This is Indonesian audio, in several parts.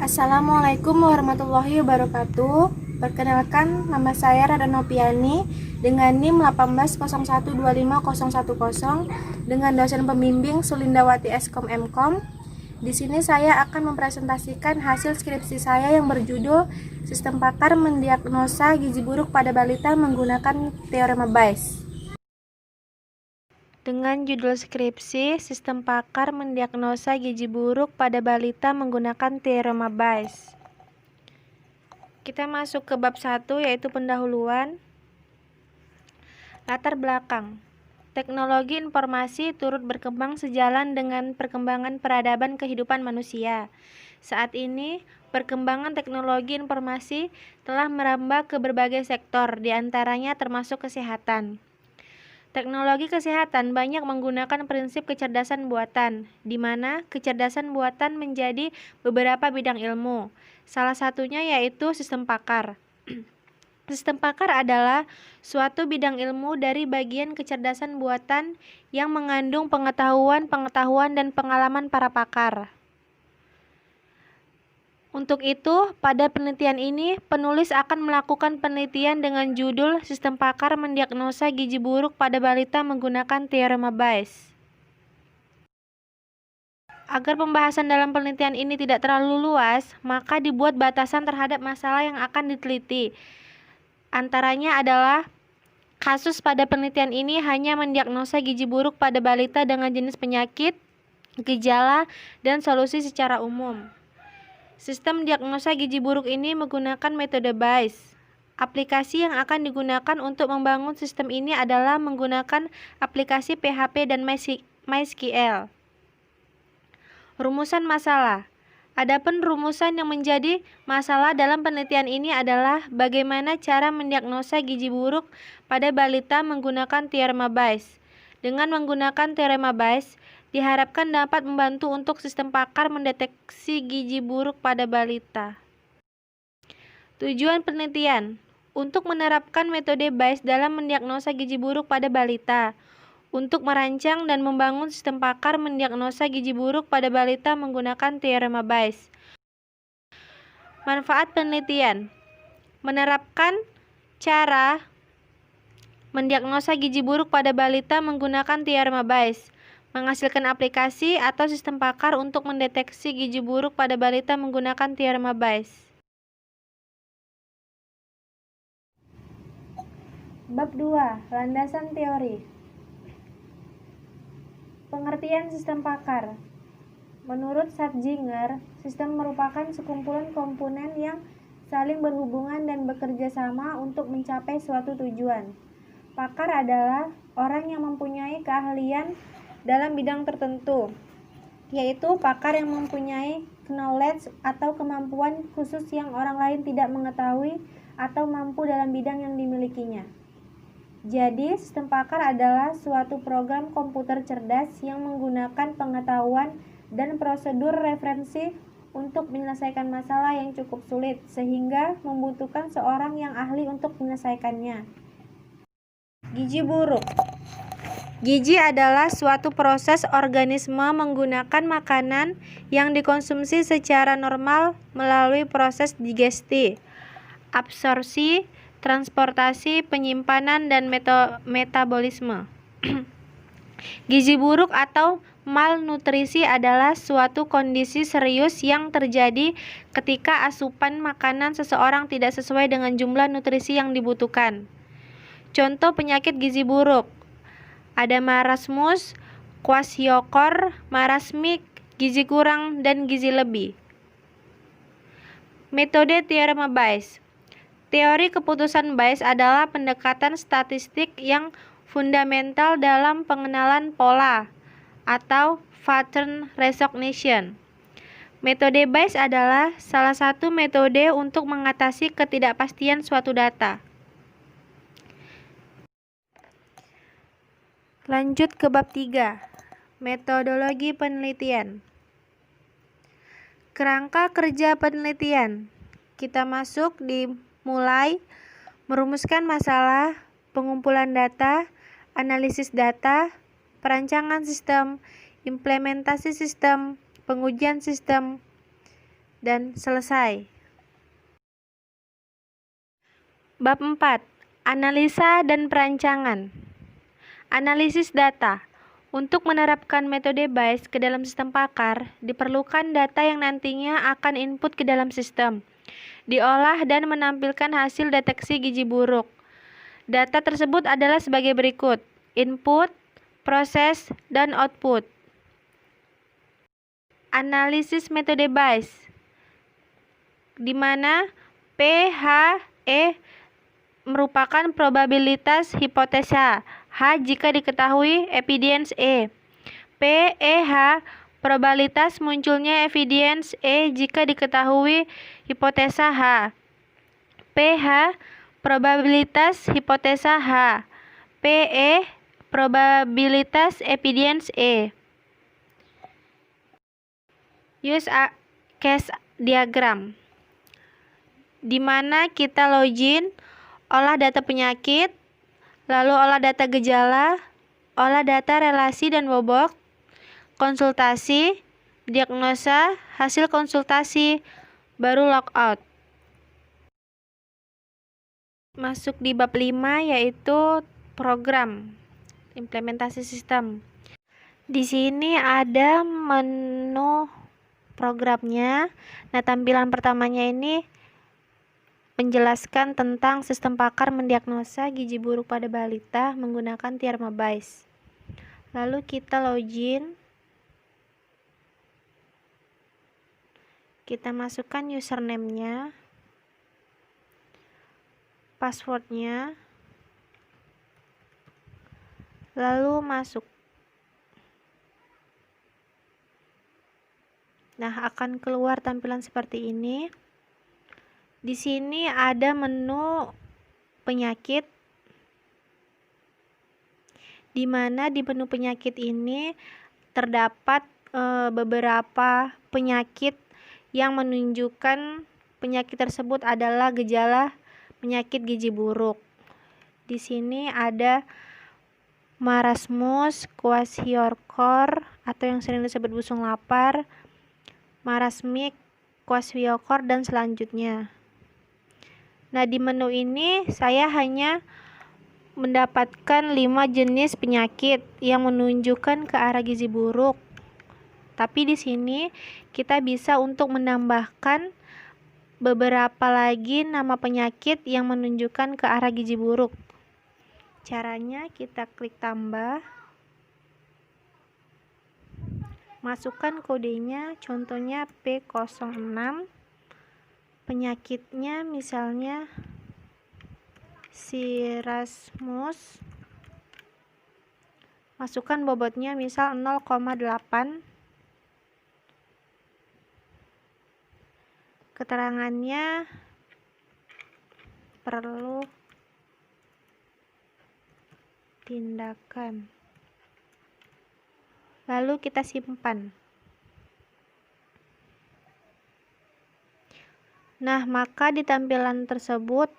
Assalamualaikum warahmatullahi wabarakatuh. Perkenalkan, nama saya Rada Nopiani dengan NIM 1801250110 dengan dosen pembimbing Sulindawati Eskom Mkom. Di sini saya akan mempresentasikan hasil skripsi saya yang berjudul Sistem Pakar Mendiagnosa Gizi Buruk pada Balita Menggunakan Teorema Bayes. Dengan judul skripsi, Sistem Pakar Mendiagnosa Gizi Buruk pada Balita Menggunakan Teorema Bayes. Kita masuk ke bab 1, yaitu pendahuluan. Latar belakang. Teknologi informasi turut berkembang sejalan dengan perkembangan peradaban kehidupan manusia. Saat ini, perkembangan teknologi informasi telah merambah ke berbagai sektor, diantaranya termasuk kesehatan. Teknologi kesehatan banyak menggunakan prinsip kecerdasan buatan, di mana kecerdasan buatan menjadi beberapa bidang ilmu. Salah satunya yaitu sistem pakar. Sistem pakar adalah suatu bidang ilmu dari bagian kecerdasan buatan yang mengandung pengetahuan dan pengalaman para pakar. Untuk itu, pada penelitian ini, penulis akan melakukan penelitian dengan judul Sistem Pakar Mendiagnosa Gizi Buruk pada Balita Menggunakan Teorema Bayes. Agar pembahasan dalam penelitian ini tidak terlalu luas, maka dibuat batasan terhadap masalah yang akan diteliti. Antaranya adalah kasus pada penelitian ini hanya mendiagnosa gizi buruk pada balita dengan jenis penyakit, gejala, dan solusi secara umum. Sistem diagnosa gizi buruk ini menggunakan metode Bayes. Aplikasi yang akan digunakan untuk membangun sistem ini adalah menggunakan aplikasi PHP dan MySQL. Rumusan masalah. Adapun rumusan yang menjadi masalah dalam penelitian ini adalah bagaimana cara mendiagnosa gizi buruk pada balita menggunakan teorema Bayes. Dengan menggunakan teorema Bayes, diharapkan dapat membantu untuk sistem pakar mendeteksi gizi buruk pada balita. Tujuan penelitian untuk menerapkan metode Bayes dalam mendiagnosa gizi buruk pada balita, untuk merancang dan membangun sistem pakar mendiagnosa gizi buruk pada balita menggunakan teorema Bayes. Manfaat penelitian: menerapkan cara mendiagnosa gizi buruk pada balita menggunakan teorema Bayes, menghasilkan aplikasi atau sistem pakar untuk mendeteksi gizi buruk pada balita menggunakan teorema Bayes. Bab 2. Landasan teori. Pengertian sistem pakar. Menurut Schatzinger, sistem merupakan sekumpulan komponen yang saling berhubungan dan bekerja sama untuk mencapai suatu tujuan. Pakar adalah orang yang mempunyai keahlian dalam bidang tertentu, yaitu pakar yang mempunyai knowledge atau kemampuan khusus yang orang lain tidak mengetahui atau mampu dalam bidang yang dimilikinya. Jadi, sistem pakar adalah suatu program komputer cerdas yang menggunakan pengetahuan dan prosedur referensi untuk menyelesaikan masalah yang cukup sulit, sehingga membutuhkan seorang yang ahli untuk menyelesaikannya. Gizi buruk. Gizi adalah suatu proses organisme menggunakan makanan yang dikonsumsi secara normal melalui proses digesti, absorpsi, transportasi, penyimpanan, dan metabolisme. Gizi buruk atau malnutrisi adalah suatu kondisi serius yang terjadi ketika asupan makanan seseorang tidak sesuai dengan jumlah nutrisi yang dibutuhkan. Contoh penyakit gizi buruk: ada marasmus, kwashiorkor, marasmik, gizi kurang, dan gizi lebih. Metode teorema Bayes. Teori keputusan Bayes adalah pendekatan statistik yang fundamental dalam pengenalan pola atau pattern recognition. Metode Bayes adalah salah satu metode untuk mengatasi ketidakpastian suatu data. Lanjut ke bab 3. Metodologi penelitian. Kerangka kerja penelitian. Kita masuk di mulai merumuskan masalah, pengumpulan data, analisis data, perancangan sistem, implementasi sistem, pengujian sistem, dan selesai. Bab 4. Analisa dan perancangan. Analisis data. Untuk menerapkan metode BAIS ke dalam sistem pakar, diperlukan data yang nantinya akan input ke dalam sistem, diolah dan menampilkan hasil deteksi gizi buruk. Data tersebut adalah sebagai berikut: input, proses, dan output. Analisis metode BAIS, di mana P, H, E merupakan probabilitas hipotesa, H jika diketahui evidence E. P, E, H probabilitas munculnya evidence E jika diketahui hipotesa H. P, H probabilitas hipotesa H. P, E probabilitas evidence E. Use a case diagram, di mana kita login, olah data penyakit, lalu olah data gejala, olah data relasi dan bobot, konsultasi, diagnosa, hasil konsultasi, baru logout. Masuk di bab 5, yaitu program implementasi sistem. Di sini ada menu programnya. Nah, tampilan pertamanya ini menjelaskan tentang sistem pakar mendiagnosa gizi buruk pada balita menggunakan Tiarma BAIS. Lalu kita login. Kita masukkan username-nya, password-nya, lalu masuk. Nah, akan keluar tampilan seperti ini. Di sini ada menu penyakit, di mana di menu penyakit ini terdapat beberapa penyakit yang menunjukkan penyakit tersebut adalah gejala penyakit gizi buruk. Di sini ada marasmus, kwashiorkor atau yang sering disebut busung lapar, marasmik, kwashiorkor, dan selanjutnya. Nah, di menu ini saya hanya mendapatkan 5 jenis penyakit yang menunjukkan ke arah gizi buruk. Tapi di sini kita bisa untuk menambahkan beberapa lagi nama penyakit yang menunjukkan ke arah gizi buruk. Caranya kita klik tambah, masukkan kodenya, contohnya P06, penyakitnya misalnya sirasmus, masukkan bobotnya misal 0,8, keterangannya perlu tindakan, lalu kita simpan. Nah, maka di tampilan tersebut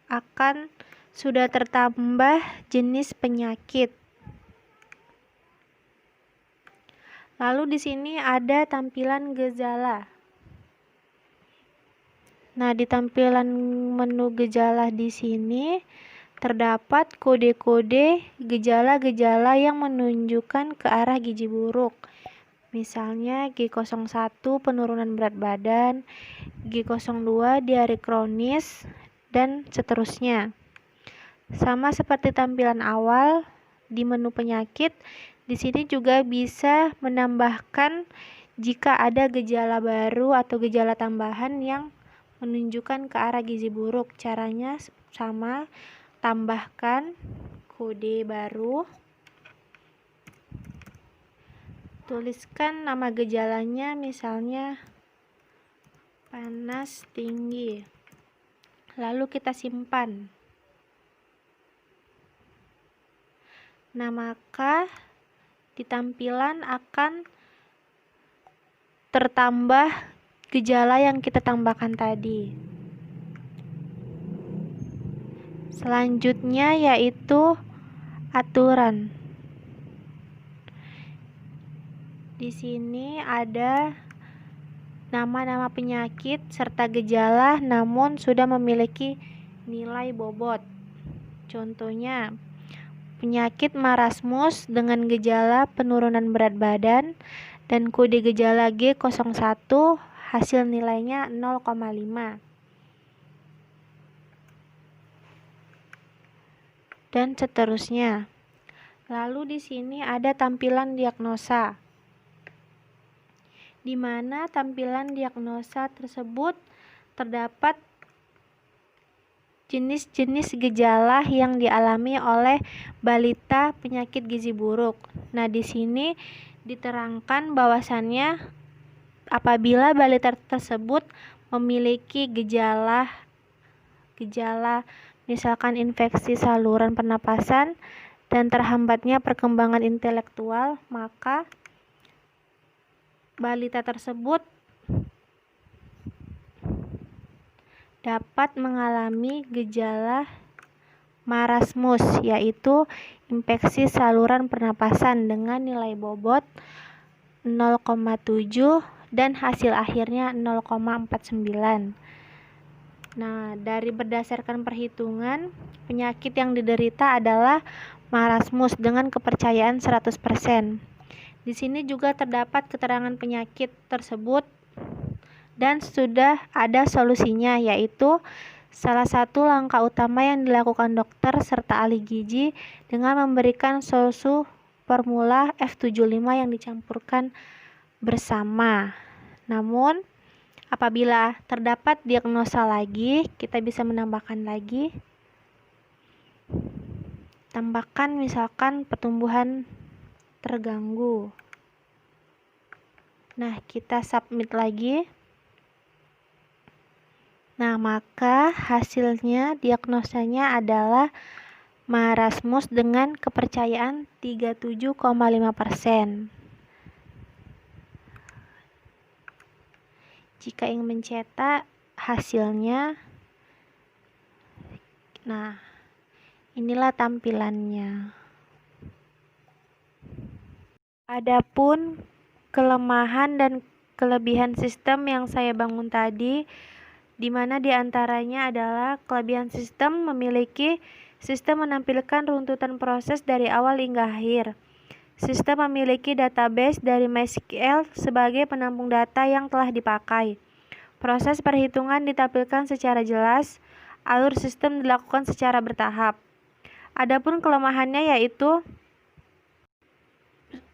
akan sudah tertambah jenis penyakit. Lalu di sini ada tampilan gejala. Nah, di tampilan menu gejala di sini terdapat kode-kode gejala-gejala yang menunjukkan ke arah gizi buruk. Misalnya G01 penurunan berat badan, G02 diare kronis, dan seterusnya. Sama seperti tampilan awal di menu penyakit, di sini juga bisa menambahkan jika ada gejala baru atau gejala tambahan yang menunjukkan ke arah gizi buruk. Caranya sama, tambahkan kode baru, tuliskan nama gejalanya, misalnya panas tinggi, lalu kita simpan. Nah, maka di tampilan akan tertambah gejala yang kita tambahkan tadi. Selanjutnya yaitu aturan. Di sini ada nama-nama penyakit serta gejala namun sudah memiliki nilai bobot. Contohnya, penyakit marasmus dengan gejala penurunan berat badan dan kode gejala G01 hasil nilainya 0,5. Dan seterusnya. Lalu di sini ada tampilan diagnosa, di mana tampilan diagnosa tersebut terdapat jenis-jenis gejala yang dialami oleh balita penyakit gizi buruk. Nah, di sini diterangkan bahwasannya apabila balita tersebut memiliki gejala misalkan infeksi saluran pernapasan dan terhambatnya perkembangan intelektual, maka balita tersebut dapat mengalami gejala marasmus, yaitu infeksi saluran pernapasan dengan nilai bobot 0,7 dan hasil akhirnya 0,49. Nah, dari berdasarkan perhitungan, penyakit yang diderita adalah marasmus dengan kepercayaan 100%. Di sini juga terdapat keterangan penyakit tersebut dan sudah ada solusinya, yaitu salah satu langkah utama yang dilakukan dokter serta ahli gizi dengan memberikan susu formula F75 yang dicampurkan bersama. Namun, apabila terdapat diagnosa lagi, kita bisa menambahkan lagi. Tambahkan misalkan pertumbuhan terganggu. Nah, kita submit lagi. Nah, maka hasilnya diagnosanya adalah marasmus dengan kepercayaan 37,5%. Jika ingin mencetak hasilnya, nah, inilah tampilannya. Adapun kelemahan dan kelebihan sistem yang saya bangun tadi, di mana diantaranya adalah kelebihan sistem memiliki sistem menampilkan runtutan proses dari awal hingga akhir. Sistem memiliki database dari MySQL sebagai penampung data yang telah dipakai. Proses perhitungan ditampilkan secara jelas, alur sistem dilakukan secara bertahap. Adapun kelemahannya yaitu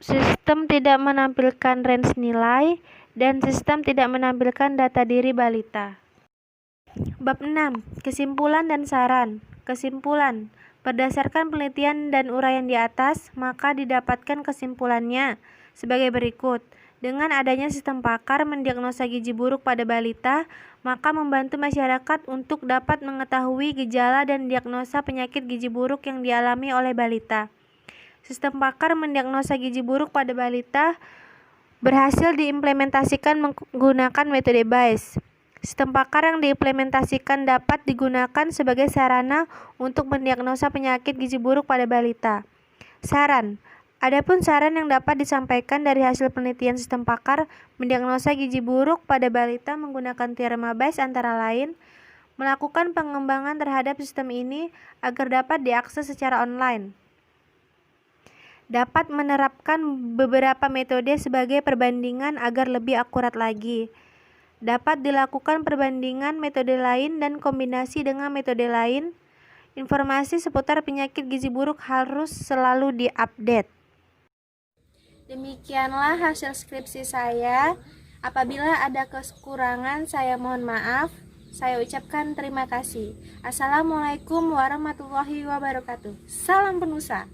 sistem tidak menampilkan range nilai dan sistem tidak menampilkan data diri balita. Bab 6. Kesimpulan dan saran. Kesimpulan. Berdasarkan penelitian dan uraian di atas, maka didapatkan kesimpulannya sebagai berikut. Dengan adanya sistem pakar mendiagnosa gizi buruk pada balita, maka membantu masyarakat untuk dapat mengetahui gejala dan diagnosa penyakit gizi buruk yang dialami oleh balita. Sistem pakar mendiagnosa gizi buruk pada balita berhasil diimplementasikan menggunakan metode BICE. Sistem pakar yang diimplementasikan dapat digunakan sebagai sarana untuk mendiagnosa penyakit gizi buruk pada balita. Saran. Adapun saran yang dapat disampaikan dari hasil penelitian sistem pakar mendiagnosa gizi buruk pada balita menggunakan teorema BICE antara lain, melakukan pengembangan terhadap sistem ini agar dapat diakses secara online. Dapat menerapkan beberapa metode sebagai perbandingan agar lebih akurat lagi. Dapat dilakukan perbandingan metode lain dan kombinasi dengan metode lain. Informasi seputar penyakit gizi buruk harus selalu diupdate. Demikianlah hasil skripsi saya. Apabila ada kekurangan, saya mohon maaf. Saya ucapkan terima kasih. Assalamualaikum warahmatullahi wabarakatuh. Salam penusa.